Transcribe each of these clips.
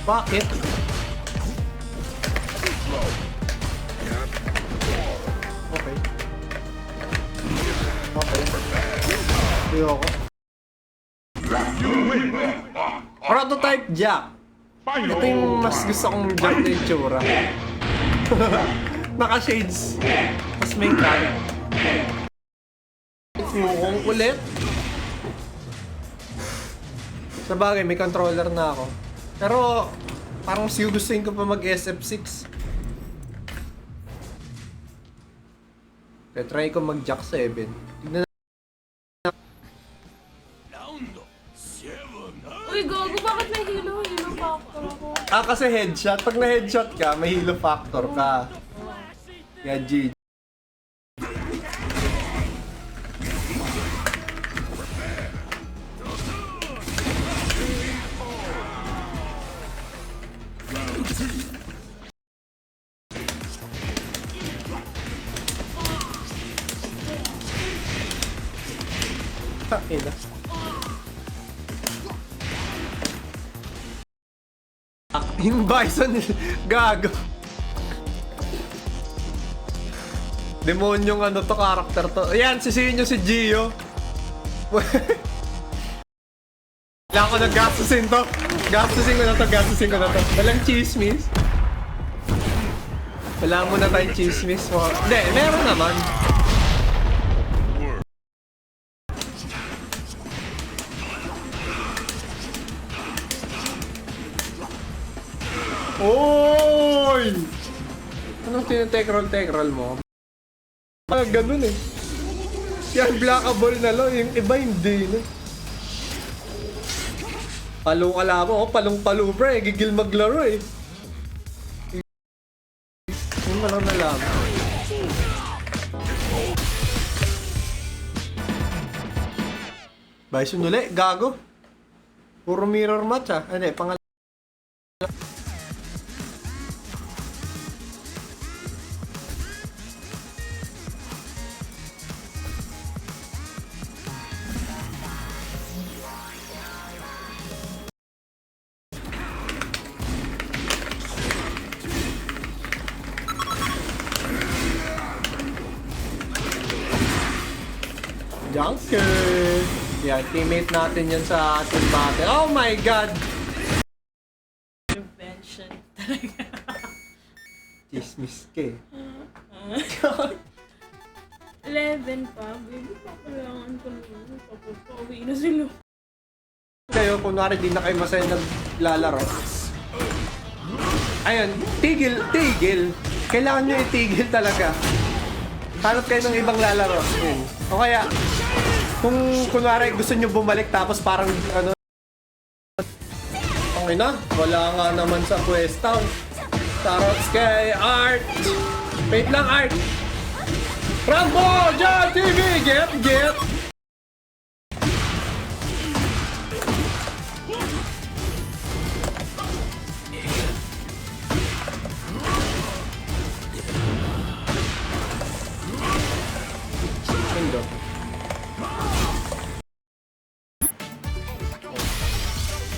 Bakit? Okay. Okay. Ayoko. Prototype Jack. Ito yung mas gusto kong Jack na itsura. Naka-shades. Mas may cut. Mukhang kulit. Sa bagay, may controller na ako. Pero, parang mas gustuin ko pa mag-SF6. Kaya try ko mag-Jack 7. Tignan na. Uy, gago, bakit may hilo? Hilo factor ako. Kasi headshot. Pag na-headshot ka, may hilo factor ka. Kaya G. Ina. Yung bison, gago. Demonyong ano to, character to. Ayan, sisihin nyo si Gio. Kailangan ko na gastusin to. Gastusin ko na to. Walang chismis. Wala mo na tayong chismis. Hindi, meron naman. Oy! Anong tine-take-roll mo? Ganun eh. Yan, blockable na lang. Yung iba hindi na. Palo ka lang mo. Palong-palo pre. Gigil maglaro eh. Yung malang nalaman. Bison uli. Gago. Puro mirror match ah. Ano eh, pangalan. Junker! Yan, teammate natin yan sa team battle. Oh my God! Prevention talaga. Chismis ka eh. 11 pa. Baby, kailangan ko na. Tapos pauwi na sila. Kayo, kunwari di na kayo masaya naglalaro. Ayun, tigil. Kailangan nyo itigil talaga. Hanap kayo ng ibang lalaro. Yun. O kaya, kung kunwari gusto nyo bumalik tapos parang ano, okay na, wala nga naman sa Quest-Town. Tarots kay Art. Wait lang, Art. Rambo! John TV! Get! Indo.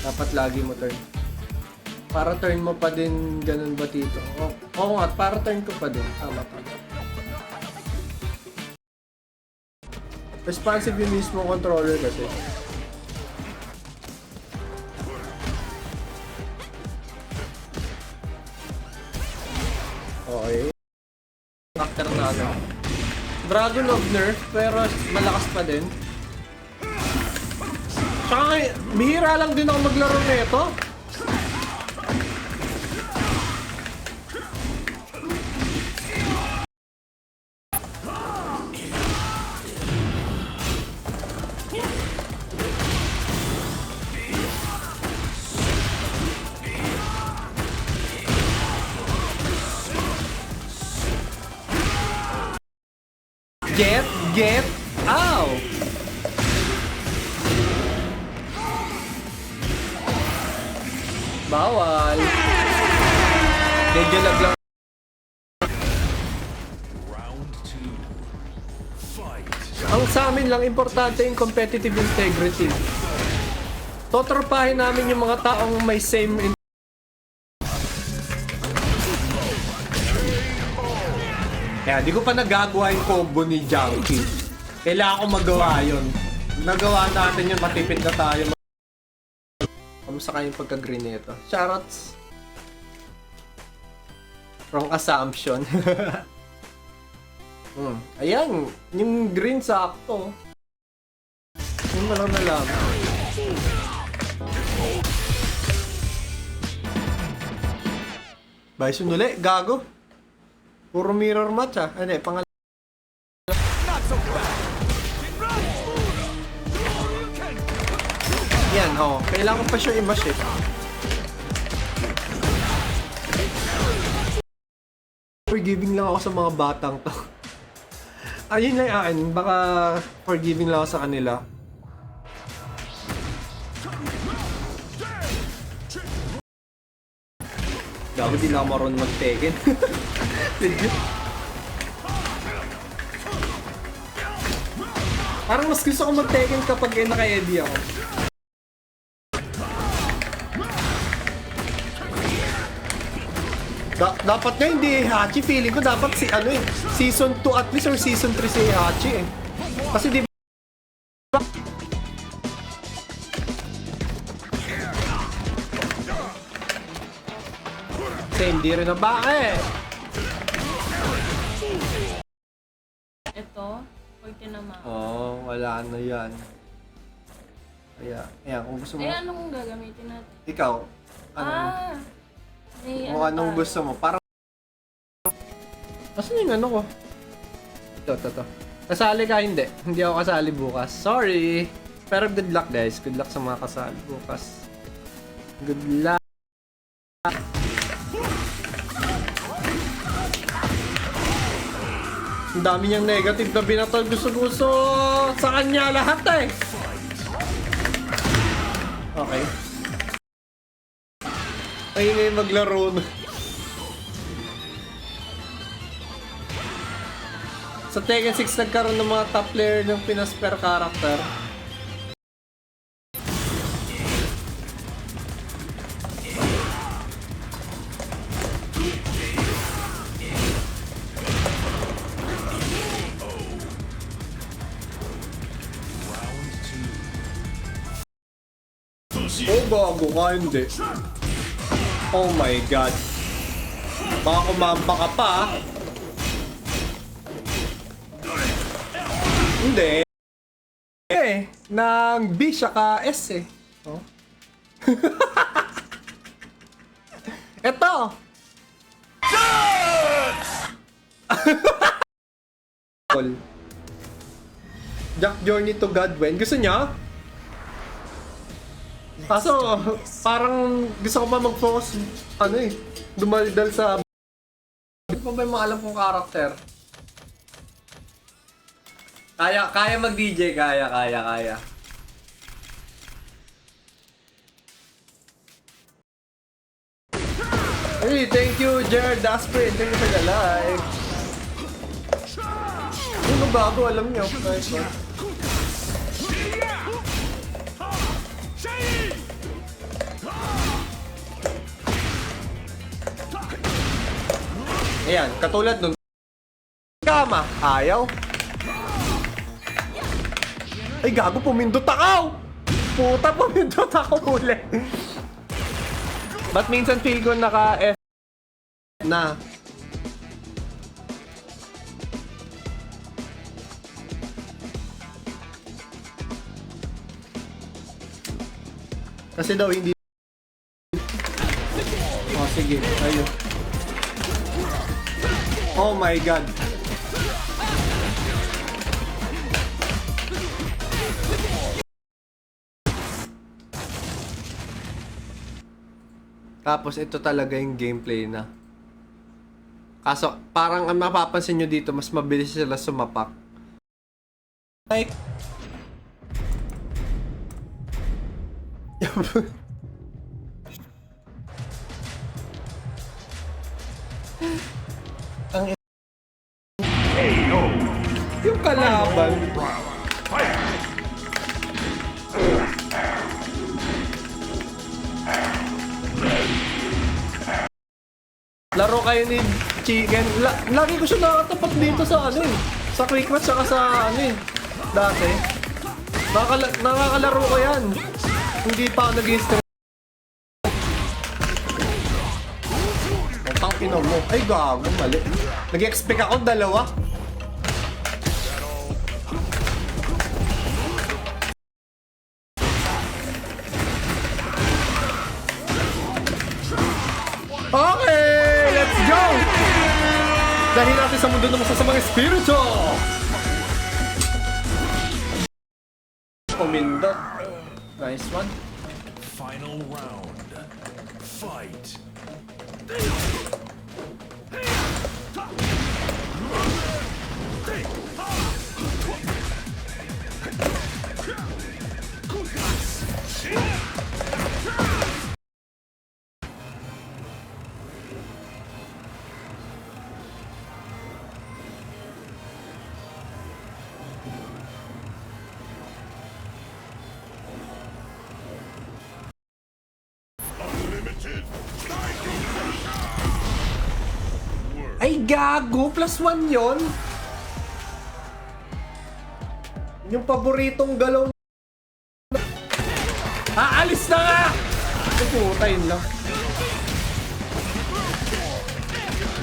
Dapat lagi mo turn. Para turn mo pa din ganun ba dito? Oo nga, para turn ko pa din. Tama. Responsive yung mismo controller kasi. Okay. Factor na ano. Dragon of Nerf, pero malakas pa din. Tsaka, bihira lang din ako maglaro nito. Get out! Bawal. Medyo lang. Ang sa amin lang, importante yung competitive integrity. Totropahin namin yung mga taong may same Kaya di ko pa nagagawa yung combo ni Junkie. Kailangan ko magawa yun. Nagawa natin yun, matipid na tayo. Kamusta kayong pagka-green nito? Shoutouts! Wrong assumption. Ayan, yung green sakto. Yun mo lang nalaman. Bison uli, gago. Puro mirror match ah. Ano eh, pangalan. Yan, oh. Kailangan pa siya i-mash eh. Forgiving lang ako sa mga batang to. Ayun lang akin. Baka forgiving lang ako sa kanila. Gabi di lang marunong mag-Tekken. Parang mas gusto ko mag-Tekken kapag naka-ED ako. Dapat nga hindi Hachi. Feeling ko dapat si ano eh. Season 2 at least or season 3 si Hachi eh. Kasi di ba? Hindi rin na bakit? Ito, pag tinamaan. Oo, wala na yan. Kaya, ayan, kung gusto mo... Eh, anong gagamitin natin? Ikaw, anong, May kung anong pa. gusto mo. Parang... Asan yung ano ko? Ito. Kasali ka, hindi. Hindi ako kasali bukas. Sorry! Pero good luck guys. Good luck sa mga kasali bukas. Good luck! Ang dami niyang negative na binatol. Gusto-gusto sa kanya lahat eh. Okay. Ay, ngayon maglaro na. Sa Tekken 6 nagkaroon ng mga top player ng Pinas per character. Oh, bago ka, hindi. Oh my god. Baka kumamba ka pa, ah. Hindi. Eh, nang B siya ka S eh. Oh. Eto! Jack Journey to Godwin. Gusto niya? Kaso, parang gusto ko pa mag-focus, ano eh, dumaldal sa... Hindi pa ba yung maalam kong karakter? Kaya mag-DJ, kaya. Hey, thank you, Jared Dasprin. Thank you for the live. Ano bago, alam niyo. Nice one. Ayan, katulad nun. Kama, ayaw. Ay, gago, pumindot ako! Puta, pumindot ako uli. Ba't minsan feel ko naka-F na? Kasi daw hindi... Oh, sige. Ayun. Oh my god. Tapos ito talaga yung gameplay na. Kaso parang ang mapapansin nyo dito, mas mabilis sila sumapak. Like... Ang yung kalaban. Laro kayo ni chicken. Lagi ko siya nakatapat dito sa ano eh. Sa quick match saka sa ano eh. Dati. Nakakalaro ko yan. Hindi pa ako nag-i-stream. Ang ina mo. Ay gago, mali. Nag-expect ako dalawa. Okay, let's go! Dahil natin sa mundo ng masasamang espiritu! Pumindot. Nice one. Final round. Fight. Ay gago, +1 yon. Yung paboritong galaw. Aalis na nga! Ay puta, yun lang.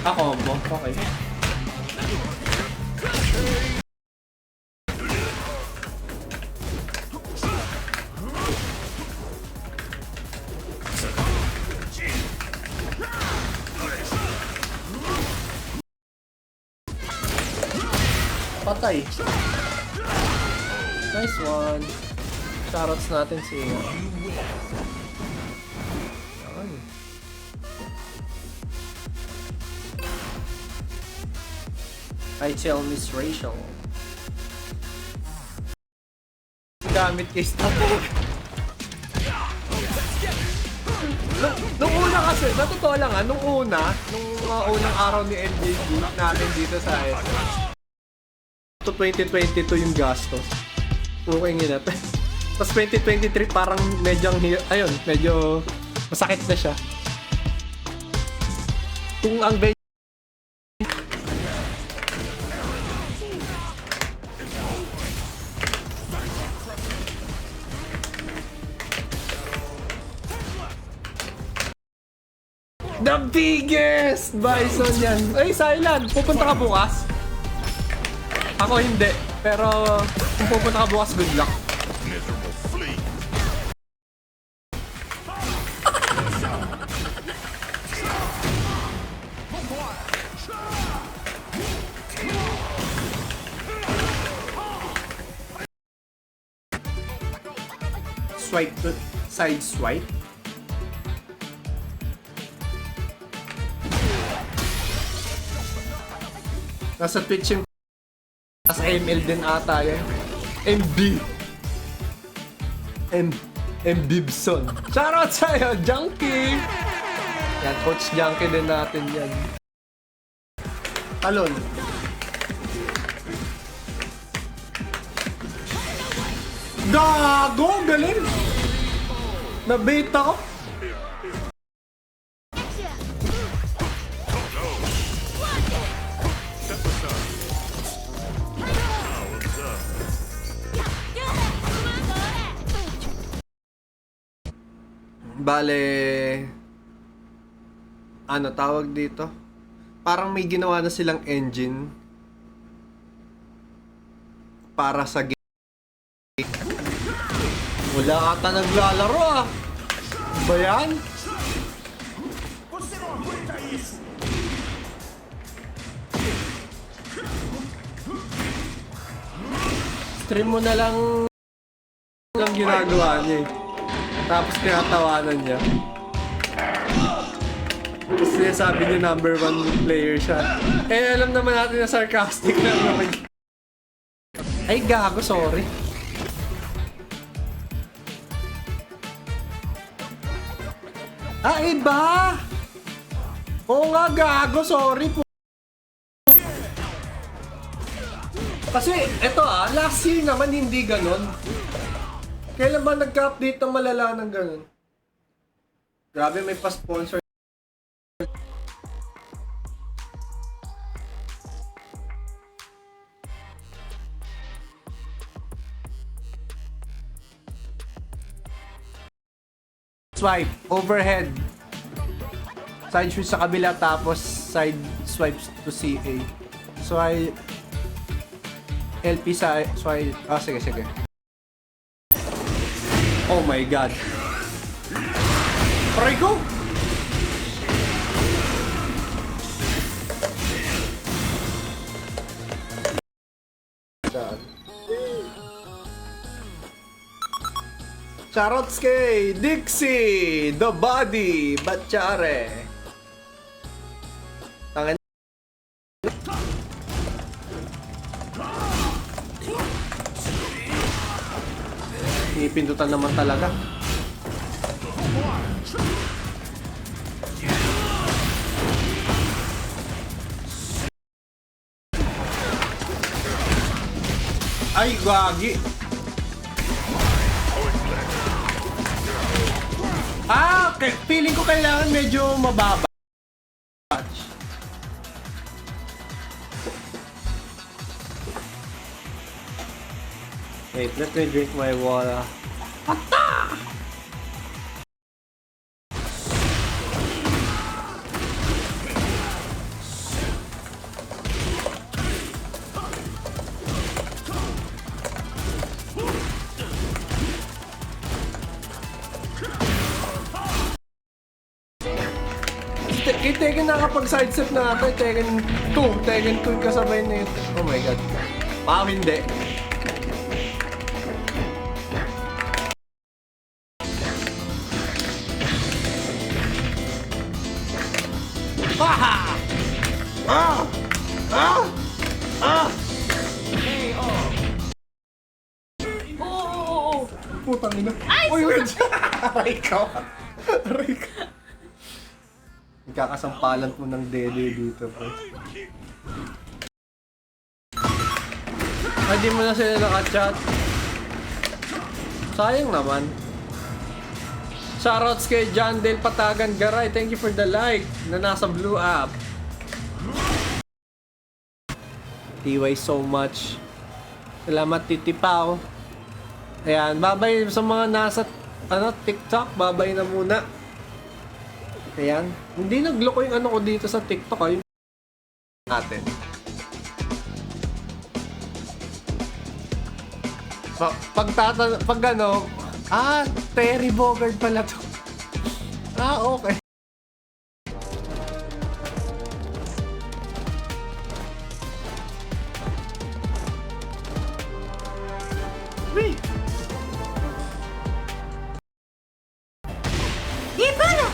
Combo, okay. Patay. Nice one. Shoutouts natin si I tell Miss Rachel. Gamit kay Static. Nung una kasi, natotoo lang nung unang araw ni LJG natin dito sa SM. 2022 yung gastos. Okay nga natin. Tapos 2023 parang medyo medyo masakit na siya. Kung ang The biggest bison yan. Ay, Silent, pupunta ka bukas? Ako hindi, pero kung pupunta ka bukas, good luck. Swipe to side swipe. Nasa Twitch yung nasa ML din ata yan. Bibson. Shoutout sa'yo, Junkie! Yan, Coach Junkie din natin yan. Talon. Gago! Galing! Nabait ako. Bale, ano tawag dito? Parang may ginawa na silang engine para sa game. Wala ata naglalaro Ba yan? Stream mo na lang ginagawa niya Tapos tinatawanan niya. Kasi sabi niya number 1 player siya. Alam naman natin na sarcastic lang naman. Ay gago, sorry. Iba! Oo nga, gago, sorry po. Kasi, eto last year naman hindi ganon. Kailan ba nagka-update ng malala ng ganun? Grabe, may pa-sponsor. swipe. Overhead. Side switch sa kabila tapos side swipes to CA. Swipe. LP sa swipe. Ah, sige, sige. Oh my god. Aray ko! Shoutouts kay Dixie, The Body, Batchare. Tangan. Pindutan naman talaga. Ay, gagi. Feeling ko kailangan medyo mababa. Wait, let me drink my water. Kay Tekken nakapag-sidestep na ata, Tekken 2. Tekken 2 kasabay na ito. Oh my god. Hindi. Haha! Ah! Ah! Ah! Oo. Putang ina. Uy, wait! Aray ka. Aray ka. Ikakasampalan mo ng dede dito, bro. Ay, di mo na sila nakachat. Sayang naman. Shoutouts kay John Del Patagan Garay. Thank you for the like na nasa blue app. TY so much. Salamat Titi Pao. Ayan, babay sa mga nasa TikTok. Babay na muna. Ayan. Hindi nagloko yung ano ko dito sa TikTok. Yung natin. Pag ano, Terry Bogard pala to. Okay. Wait. Ipala!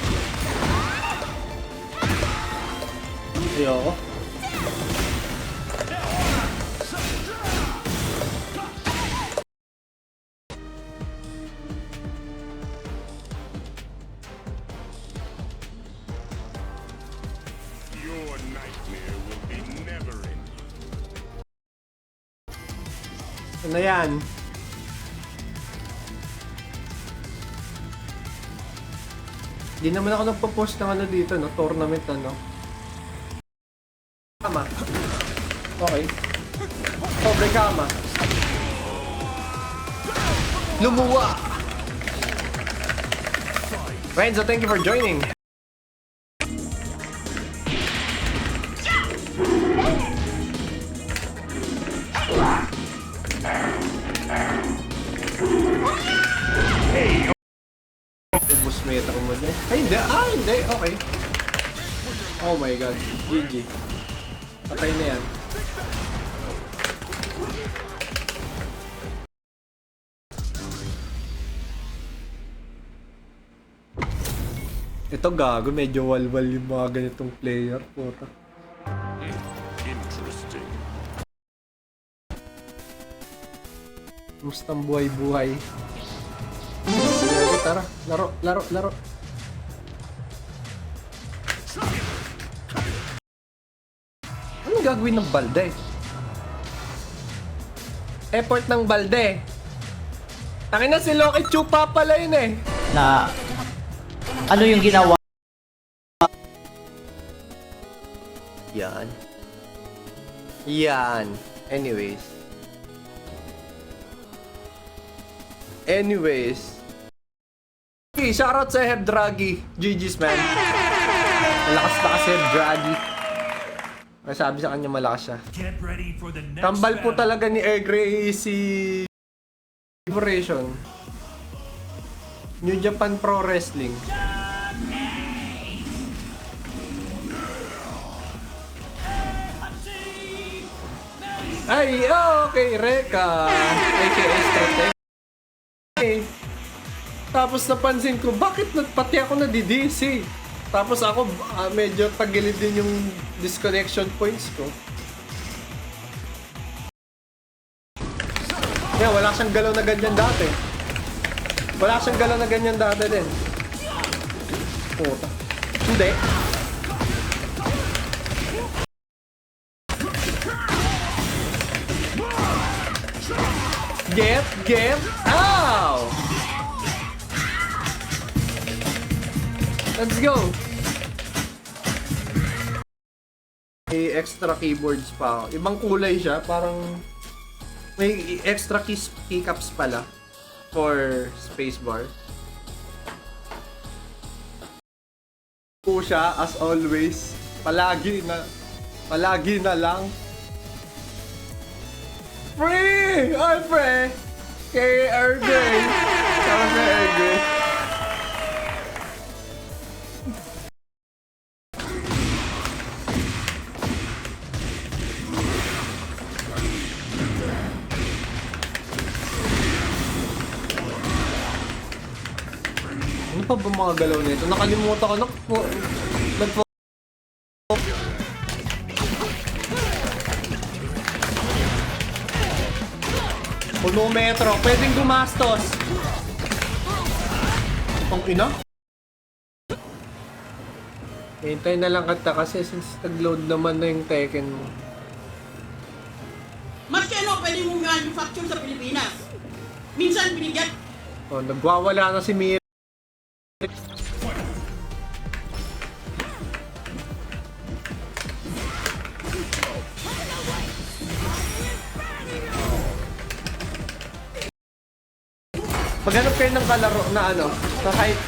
Ayoko. Your nightmare will be never ending. Ano yan? Di naman ako nagpo-post ng ano dito, no? Tournament, ano? Kama. Okay. Sobre kama. Lumuwa! Renzo, thank you for joining. Ubus meta ko mo dyan. Ay, hindi. Hindi. Okay. Oh my god. GG. Patay na yan. Ito gago. Medyo walwal yung mga ganitong player. Puta. Interesting. Mustang buhay-buhay. Sige, tara. Laro. Anong gagawin ng balde? Effort ng balde. Tangin na si Loki Chupa pala yun eh. Na ano yung ginawa Yan. Anyways. Shoutout sa Heb Draghi. GG's, man. Malakas na kasi Heb Draghi. May sabi sa kanya malakas siya. Tambal po talaga ni Air Grey si Liberation. New Japan Pro Wrestling. Ay, okay, Reka. AKA Strateg. Tapos napansin ko, bakit pati ako nadi-DC? Tapos ako, medyo tagilid din yung disconnection points ko. Yeah, wala siyang galaw na ganyan dati. Wala siyang galaw na ganyan dati din. Puta. Hindi. Get, ow! Let's go! May extra keyboards pa. Ibang kulay siya. Parang may extra keycaps pala for spacebar. Po siya, as always. Palagi na lang. Free! Ay, free! Kay RJ. Tama sa RJ. Ano pa ba mga galaw nito? Nakalimutan ko. Punometro. Pwedeng gumastos. Ang ina? Hintay na lang kita kasi since nag-load naman na yung Tekken mo. Maski ano, pwede mong manufacture sa Pilipinas. Minsan binigyan. Oh, nagwawala na si Mira. Maghanap kayo ng kalaro na ano, na kahit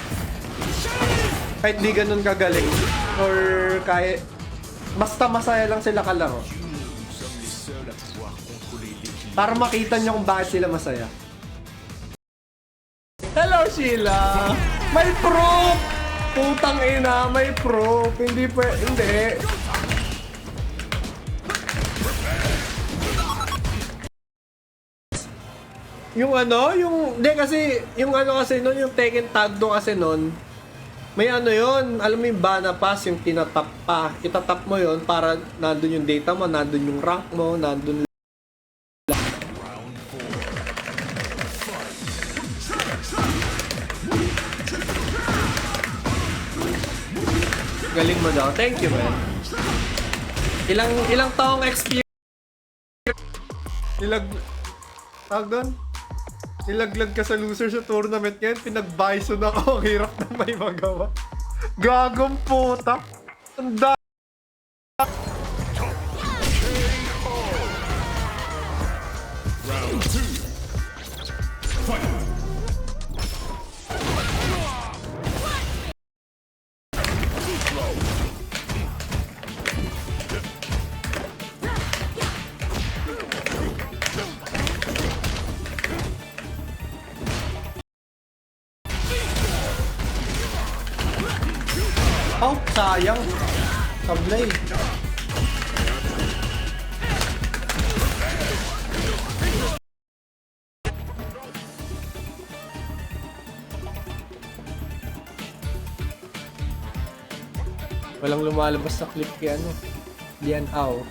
di ganun kagaling or kahit basta masaya lang sila kalaro. Para makita nyo kung bakit sila masaya. Hello, Sheila! May proof! Putang ina, may proof! Hindi. Yung ano, hindi kasi, yung ano kasi nun, yung Tekken Tag do kasi nun, may ano yun, alam mo yung Bana Pass, yung tinatap pa, itatap mo yun para nandun yung data mo, nandun yung rank mo, nandun galing mo daw. Thank you, man. Ilang taong experience nilaglag ka sa loser sa tournament ngayon, pinag-bison ako, ang hirap na may magawa. Gagong puta. Ang Round 2. Fight. oh, sayang. Sablay. Walang lumalabas sa clip kay ano, Lian Ao.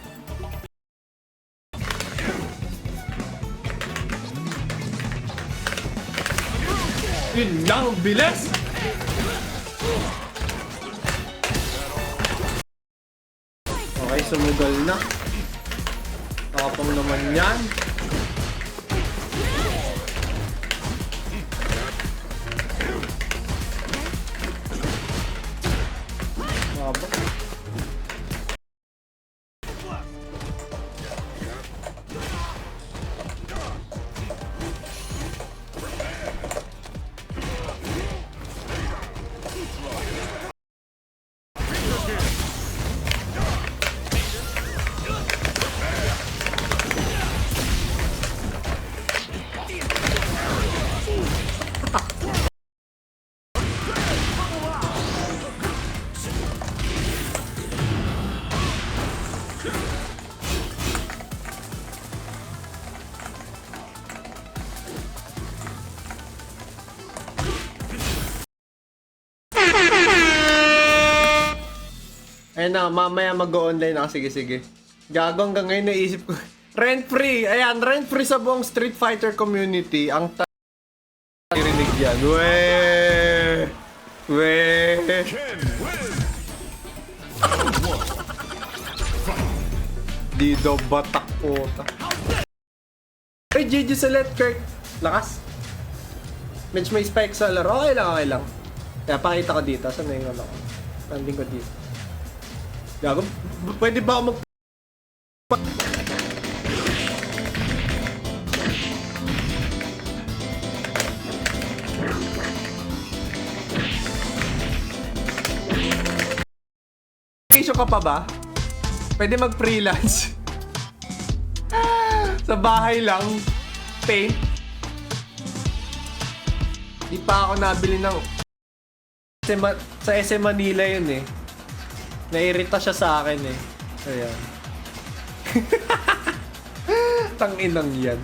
Yun lang, bilis! Okay, sumugal na. Tapang naman yan. Mabak. Ayun na, mamaya mag-online ako. Sige, sige. Gago hanggang ngayon naisip ko. Rent-free! Ayan, rent-free sa buong Street Fighter community. Ang rinig yan. Weh! Weh! Ken wins. Di daw batak puta. Ay, GG sa Let Kirk. Lakas. Medyo may spike sa laro. Okay lang, okay lang. Kaya pakita ko dito. Saan na yung ano ko? Standing ko dito. Gago, pwede ba ako mag... Issue ka pa ba? Pwede mag-freelance. Sa bahay lang. Paint. Di pa ako nabili ng... Sa SM Manila yun eh. Nairita siya sa akin eh. Ayan. Tanginang yan.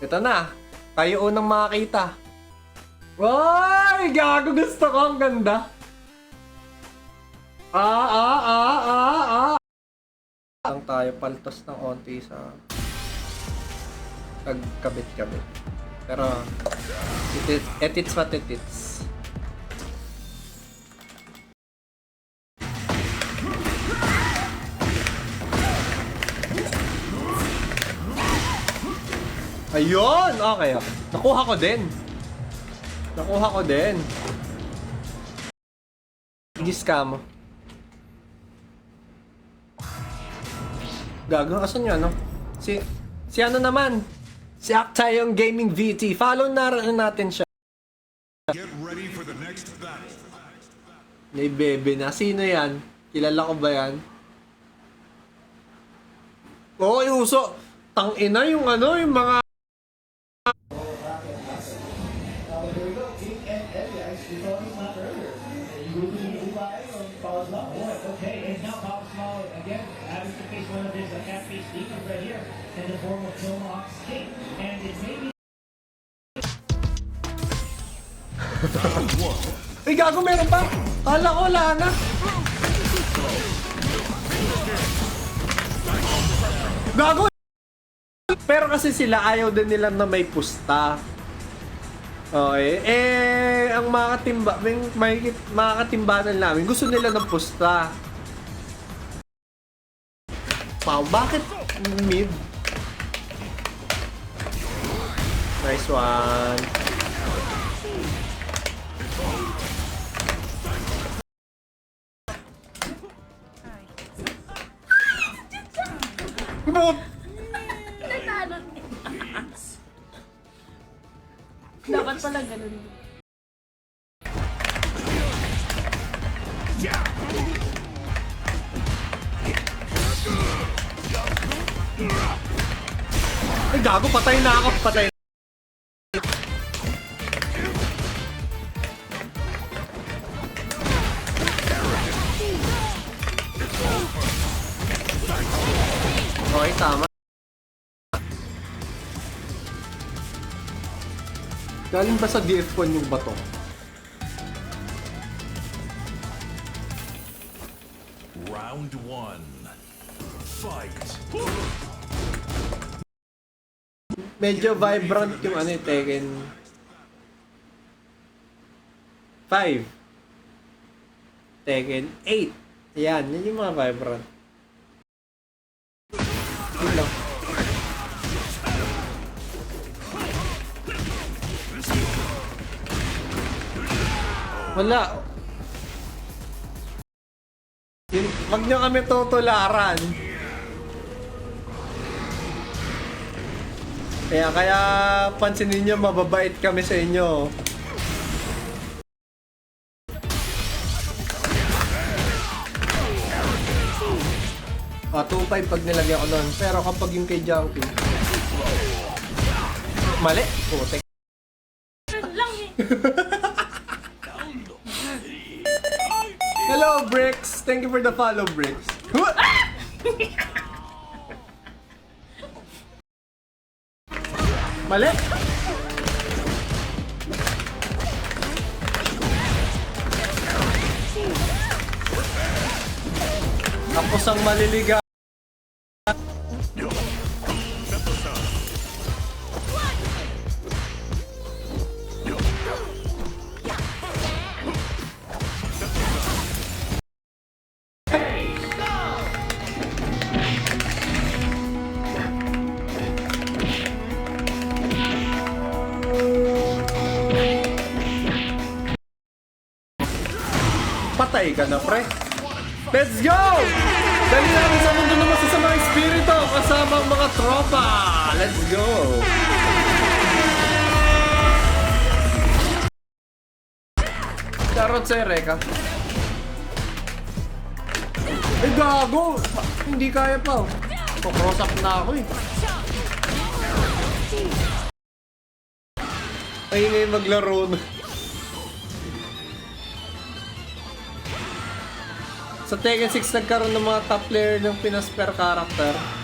Ito na. Tayo unang makakita. Ay! Gago, gusto ko. Ang ganda. Ang tayo paltos ng onti sa pagkabit-kabit. Pero it's what it is. Ayun! Okay. Nakuha ko din. Nakuha ko din. Giska mo. Gago, asan yun, no? Si ano naman? Si Actayong Gaming VT. Follow na rin natin siya. Get ready for the next battle. May bebe na. Sino yan? Kilala ko ba yan? Oo, yung uso. Tangina yung ano, yung mga... Okay, and now Bob Small again having to face one of his cat-faced demons right here in the form of Tomohawk's King. And it may be Ay, gago, meron pa! Kala ko, wala na! Gago! Pero kasi sila ayaw din nila na may pusta. Okay. Ang mga katimba, mga katimbanan namin, gusto nila ng pusta. Wow, bakit mid? Nice one. Natalo. Dapat pala ganun. Ay, gago, patay na ako. Patay. Okay, tama. Galing ba sa DF1 yung bato? Round one. Fight. Medyo vibrant yung ano yung Tekken 5. Tekken 8. Yan, yun yung mga vibrant. Yun lang. Wala. Yun, wag nyo kami tutularan. Kaya pansinin nyo, mababait kami sa inyo. 2.5 pag nilagyan ko nun. Pero kapag yung kay Junkie, mali. Putek. Lang eh. Hello, Bricks! Thank you for the follow, Bricks. Mali. Kusang maliligaw. Patay ka na, pre. Let's go! Dali namin sa mundo ng masasamang espiritu kasama ang mga tropa. Let's go! Charot sa Reka. Eh, gago! Hindi kaya pa. Cross up na ako eh. Ay, ngayon maglaro na. Sa Tekken 6 nagkaroon ng mga top player ng Pinas per character.